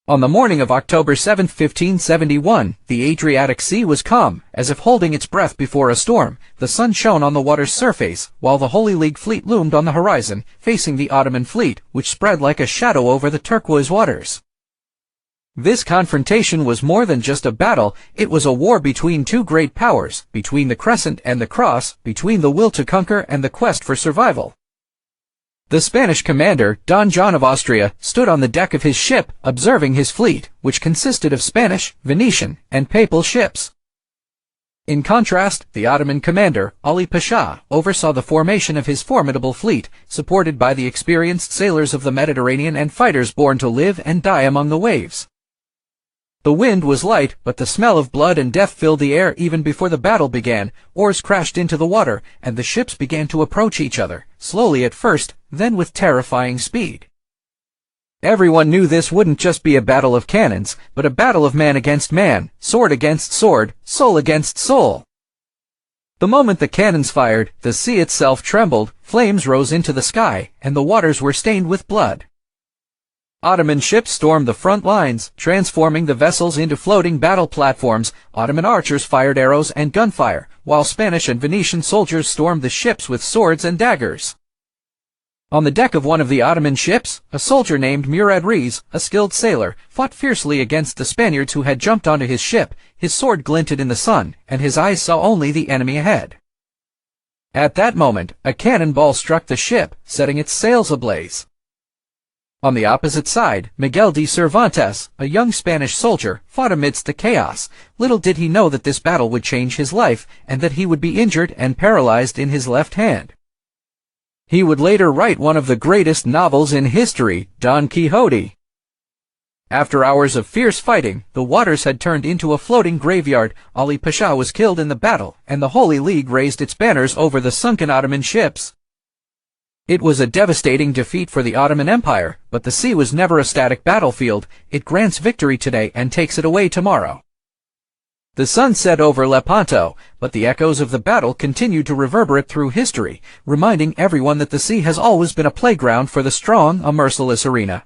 On the morning of October 7, 1571, the Adriatic Sea was calm, as if holding its breath before a storm. The sun shone on the water's surface, while the Holy League fleet loomed on the horizon, facing the Ottoman fleet, which spread like a shadow over the turquoise waters. This confrontation was more than just a battle, it was a war between two great powers, between the Crescent and the Cross, between the will to conquer and the quest for survival. The Spanish commander, Don John of Austria, stood on the deck of his ship, observing his fleet, which consisted of Spanish, Venetian, and Papal ships. In contrast, the Ottoman commander, Ali Pasha, oversaw the formation of his formidable fleet, supported by the experienced sailors of the Mediterranean and fighters born to live and die among the waves. The wind was light, but the smell of blood and death filled the air even before the battle began. Oars crashed into the water, and the ships began to approach each other, slowly at first, then with terrifying speed. Everyone knew this wouldn't just be a battle of cannons, but a battle of man against man, sword against sword, soul against soul. The moment the cannons fired, the sea itself trembled, flames rose into the sky, and the waters were stained with blood. Ottoman ships stormed the front lines, transforming the vessels into floating battle platforms. Ottoman archers fired arrows and gunfire, while Spanish and Venetian soldiers stormed the ships with swords and daggers. On the deck of one of the Ottoman ships, a soldier named Murad Reis, a skilled sailor, fought fiercely against the Spaniards who had jumped onto his ship. His sword glinted in the sun, and his eyes saw only the enemy ahead. At that moment, a cannonball struck the ship, setting its sails ablaze. On the opposite side, Miguel de Cervantes, a young Spanish soldier, fought amidst the chaos. Little did he know that this battle would change his life, and that he would be injured and paralyzed in his left hand. He would later write one of the greatest novels in history, Don Quixote. After hours of fierce fighting, the waters had turned into a floating graveyard. Ali Pasha was killed in the battle, and the Holy League raised its banners over the sunken Ottoman ships. It was a devastating defeat for the Ottoman Empire, but the sea was never a static battlefield. It grants victory today and takes it away tomorrow. The sun set over Lepanto, but the echoes of the battle continued to reverberate through history, reminding everyone that the sea has always been a playground for the strong, a merciless arena.